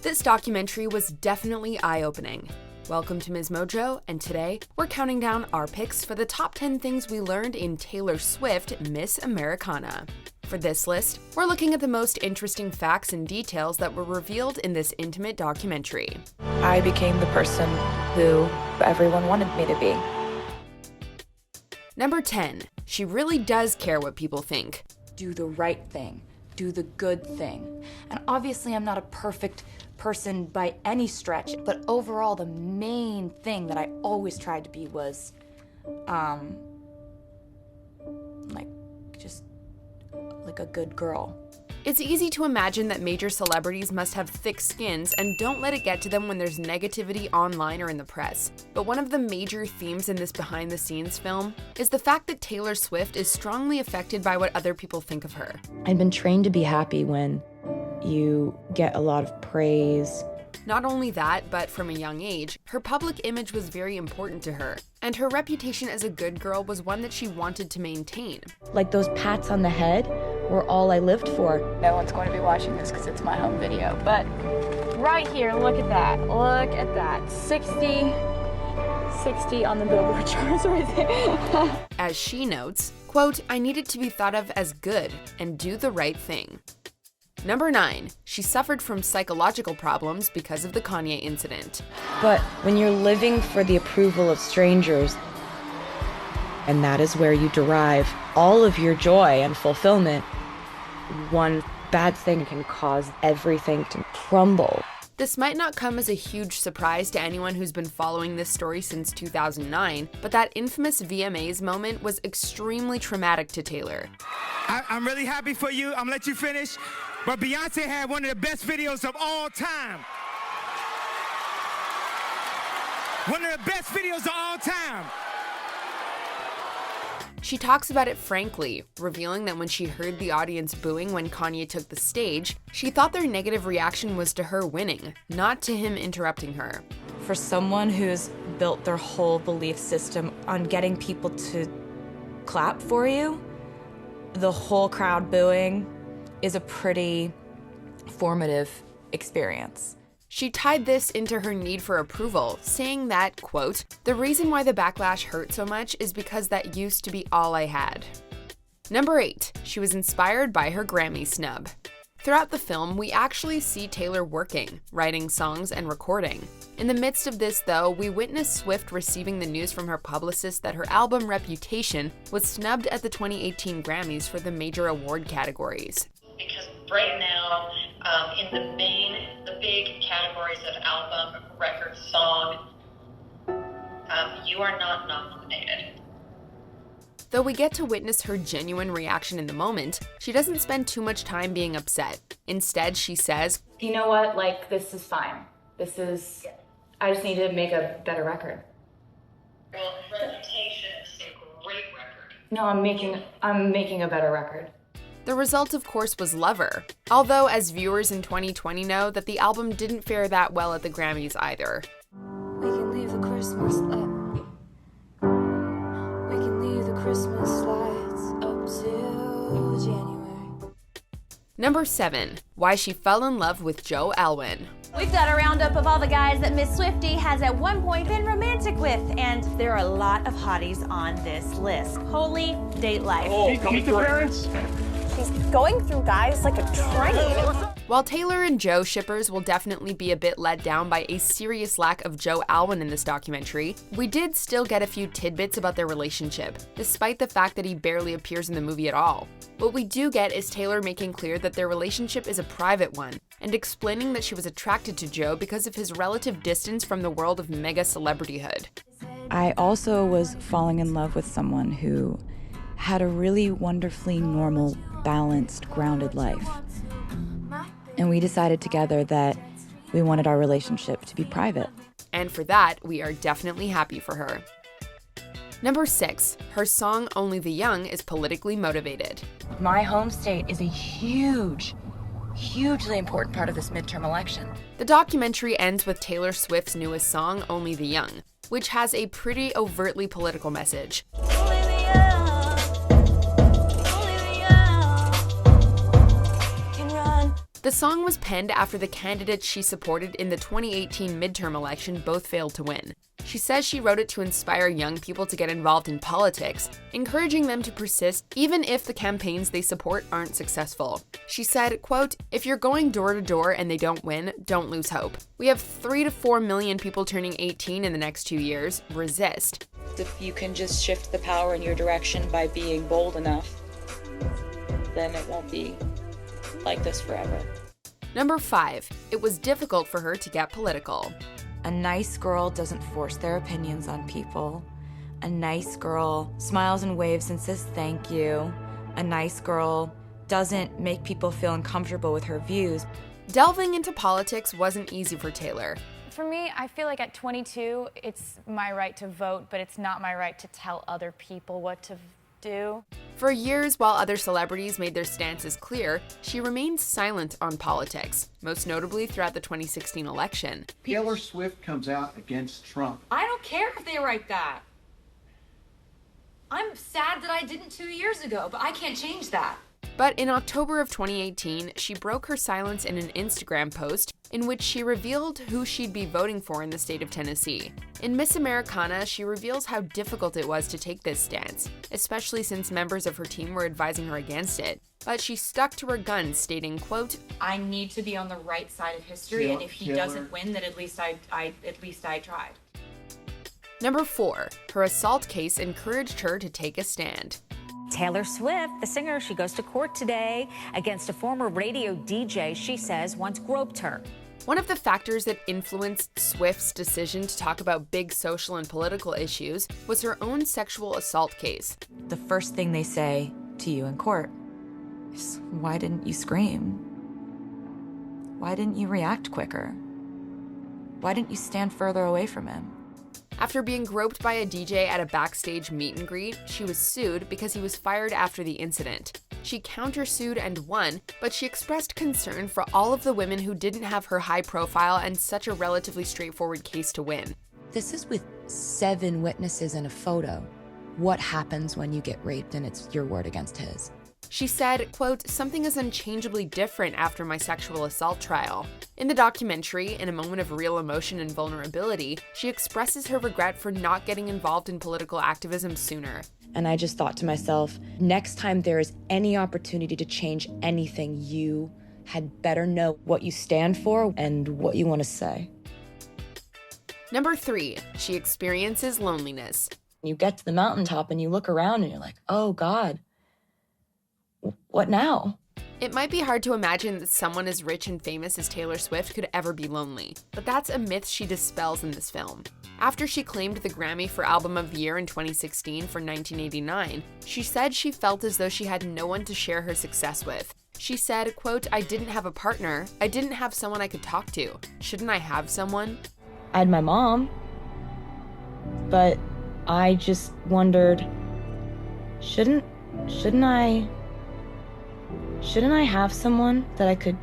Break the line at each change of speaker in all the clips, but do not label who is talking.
This documentary was definitely eye-opening. Welcome to MsMojo, and today we're counting down our picks for the top 10 things we learned in Taylor Swift Miss Americana. For this list, we're looking at the most interesting facts and details that were revealed in this intimate documentary.
I became the person who everyone wanted me to be.
Number 10. She really does care what people think.
Do the right thing. Do the good thing. And obviously I'm not a perfect person by any stretch, but overall the main thing that I always tried to be was, like a good girl.
It's easy to imagine that major celebrities must have thick skins and don't let it get to them when there's negativity online or in the press. But one of the major themes in this behind-the-scenes film is the fact that Taylor Swift is strongly affected by what other people think of her.
I'd been trained to be happy when you get a lot of praise.
Not only that, but from a young age, her public image was very important to her, and her reputation as a good girl was one that she wanted to maintain.
Like those pats on the head were all I lived for.
No one's going to be watching this because it's my home video, but right here, look at that. Look at that. 60 on the Billboard charts right there.
As she notes, quote, "I needed to be thought of as good and do the right thing." Number 9. She suffered from psychological problems because of the Kanye incident.
But when you're living for the approval of strangers, and that is where you derive all of your joy and fulfillment, one bad thing can cause everything to crumble.
This might not come as a huge surprise to anyone who's been following this story since 2009, but that infamous VMAs moment was extremely traumatic to Taylor.
I'm really happy for you. I'm gonna let you finish. But Beyonce had one of the best videos of all time. One of the best videos of all time.
She talks about it frankly, revealing that when she heard the audience booing when Kanye took the stage, she thought their negative reaction was to her winning, not to him interrupting her.
For someone who's built their whole belief system on getting people to clap for you, the whole crowd booing is a pretty formative experience.
She tied this into her need for approval, saying that, quote, "The reason why the backlash hurt so much is because that used to be all I had." Number 8. She was inspired by her Grammy snub. Throughout the film, we actually see Taylor working, writing songs and recording. In the midst of this, though, we witness Swift receiving the news from her publicist that her album Reputation was snubbed at the 2018 Grammys for the major award categories.
Because right now, in the big categories of album, record, song, you are not nominated.
Though we get to witness her genuine reaction in the moment, she doesn't spend too much time being upset. Instead, she says,
You know what, this is fine. I just need to make a better record.
Well, Reputation is a great record.
No, I'm making a better record.
The result, of course, was Lover. Although, as viewers in 2020 know, that the album didn't fare that well at the Grammys either.
We can leave the Christmas lights up till January.
Number 7. Why she fell in love with Joe Alwyn.
We've got a roundup of all the guys that Miss Swiftie has at one point been romantic with, and there are a lot of hotties on this list. Holy date life.
Meet the parents.
She's going through guys like a train.
While Taylor and Joe shippers will definitely be a bit let down by a serious lack of Joe Alwyn in this documentary, we did still get a few tidbits about their relationship, despite the fact that he barely appears in the movie at all. What we do get is Taylor making clear that their relationship is a private one, and explaining that she was attracted to Joe because of his relative distance from the world of mega celebrityhood.
I also was falling in love with someone who had a really wonderfully normal, balanced, grounded life. And we decided together that we wanted our relationship to be private.
And for that, we are definitely happy for her. Number 6. Her song Only the Young is politically motivated.
My home state is a hugely important part of this midterm election.
The documentary ends with Taylor Swift's newest song, Only the Young, which has a pretty overtly political message. The song was penned after the candidates she supported in the 2018 midterm election both failed to win. She says she wrote it to inspire young people to get involved in politics, encouraging them to persist even if the campaigns they support aren't successful. She said, quote, "If you're going door to door and they don't win, don't lose hope. We have 3 to 4 million people turning 18 in the next 2 years. Resist."
If you can just shift the power in your direction by being bold enough, then it won't be like this forever.
Number 5. It was difficult for her to get political.
A nice girl doesn't force their opinions on people. A nice girl smiles and waves and says thank you. A nice girl doesn't make people feel uncomfortable with her views.
Delving into politics wasn't easy for Taylor.
For me, I feel like at 22, it's my right to vote, but it's not my right to tell other people what to do.
For years, while other celebrities made their stances clear, she remained silent on politics, most notably throughout the 2016 election.
Taylor Swift comes out against Trump.
I don't care if they write that. I'm sad that I didn't 2 years ago, but I can't change that.
But in October of 2018, she broke her silence in an Instagram post in which she revealed who she'd be voting for in the state of Tennessee. In Miss Americana, she reveals how difficult it was to take this stance, especially since members of her team were advising her against it. But she stuck to her guns, stating, quote,
I need to be on the right side of history, and if he doesn't win, then at least I tried.
Number 4. Her assault case encouraged her to take a stand.
Taylor Swift, the singer, she goes to court today against a former radio DJ she says once groped her.
One of the factors that influenced Swift's decision to talk about big social and political issues was her own sexual assault case.
The first thing they say to you in court is, why didn't you scream? Why didn't you react quicker? Why didn't you stand further away from him?
After being groped by a DJ at a backstage meet and greet, she was sued because he was fired after the incident. She countersued and won, but she expressed concern for all of the women who didn't have her high profile and such a relatively straightforward case to win.
This is with 7 witnesses and a photo. What happens when you get raped and it's your word against his?
She said, quote, "Something is unchangeably different after my sexual assault trial." In the documentary, in a moment of real emotion and vulnerability, she expresses her regret for not getting involved in political activism sooner.
And I just thought to myself, next time there is any opportunity to change anything, you had better know what you stand for and what you want to say.
Number 3, she experiences loneliness.
You get to the mountaintop and you look around and you're like, oh God, what now?
It might be hard to imagine that someone as rich and famous as Taylor Swift could ever be lonely, but that's a myth she dispels in this film. After she claimed the Grammy for Album of the Year in 2016 for 1989, she said she felt as though she had no one to share her success with. She said, quote, "I didn't have a partner. I didn't have someone I could talk to. Shouldn't I have someone?"
I had my mom, but I just wondered, shouldn't I have someone that I could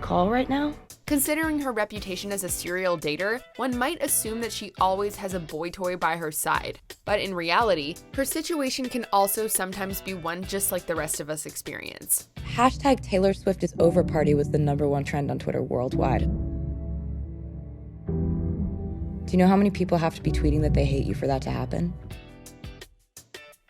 call right now?
Considering her reputation as a serial dater, one might assume that she always has a boy toy by her side. But in reality, her situation can also sometimes be one just like the rest of us experience.
Hashtag Taylor Swift is over party was the #1 trend on Twitter worldwide. Do you know how many people have to be tweeting that they hate you for that to happen?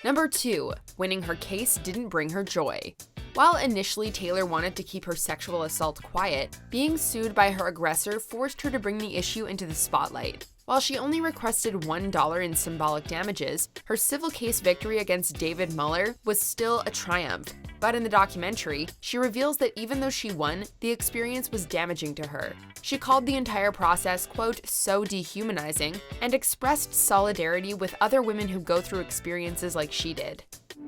Number 2, winning her case didn't bring her joy. While initially Taylor wanted to keep her sexual assault quiet, being sued by her aggressor forced her to bring the issue into the spotlight. While she only requested $1 in symbolic damages, her civil case victory against David Mueller was still a triumph. But in the documentary, she reveals that even though she won, the experience was damaging to her. She called the entire process, quote, "so dehumanizing," and expressed solidarity with other women who go through experiences like she did.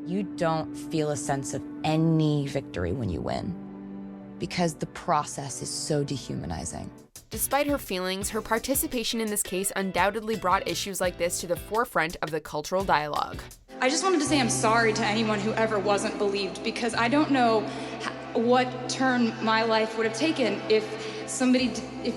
You don't feel a sense of any victory when you win, because the process is so dehumanizing.
Despite her feelings, her participation in this case undoubtedly brought issues like this to the forefront of the cultural dialogue.
I just wanted to say I'm sorry to anyone who ever wasn't believed, because I don't know what turn my life would have taken if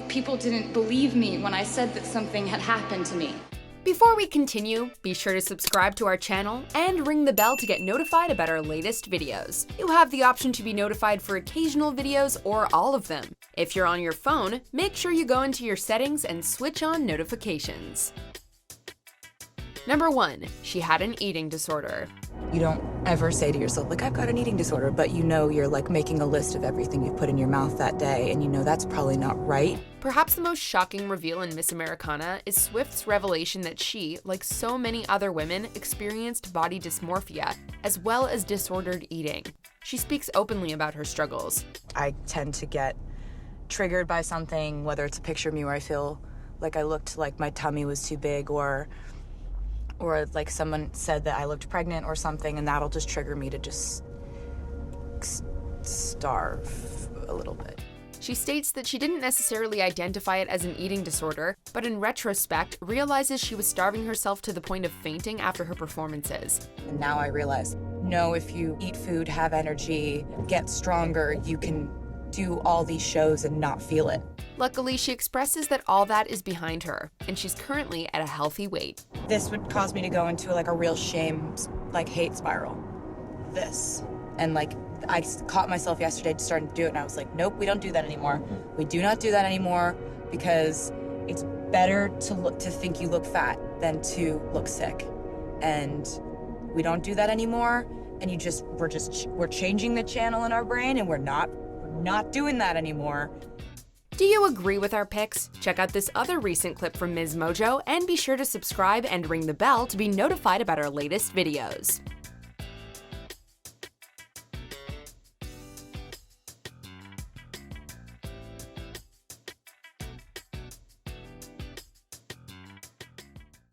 people didn't believe me when I said that something had happened to me.
Before we continue, be sure to subscribe to our channel and ring the bell to get notified about our latest videos. You have the option to be notified for occasional videos or all of them. If you're on your phone, make sure you go into your settings and switch on notifications. Number 1. She had an eating disorder.
You don't ever say to yourself, like, I've got an eating disorder, but you know you're like making a list of everything you put in your mouth that day, and you know that's probably not right.
Perhaps the most shocking reveal in Miss Americana is Swift's revelation that she, like so many other women, experienced body dysmorphia, as well as disordered eating. She speaks openly about her struggles.
I tend to get triggered by something, whether it's a picture of me where I feel like I looked like my tummy was too big, or like someone said that I looked pregnant or something, and that'll just trigger me to just starve a little bit.
She states that she didn't necessarily identify it as an eating disorder, but in retrospect, realizes she was starving herself to the point of fainting after her performances.
And now I realize, no, if you eat food, have energy, get stronger, you can do all these shows and not feel it.
Luckily, she expresses that all that is behind her, and she's currently at a healthy weight.
This would cause me to go into like a real shame, like hate spiral. This. And like, I caught myself yesterday starting to do it, and I was like, nope, we don't do that anymore. We do not do that anymore, because it's better to think you look fat than to look sick. And we don't do that anymore, and we're changing the channel in our brain, and we're not doing that anymore.
Do you agree with our picks? Check out this other recent clip from MsMojo and be sure to subscribe and ring the bell to be notified about our latest videos.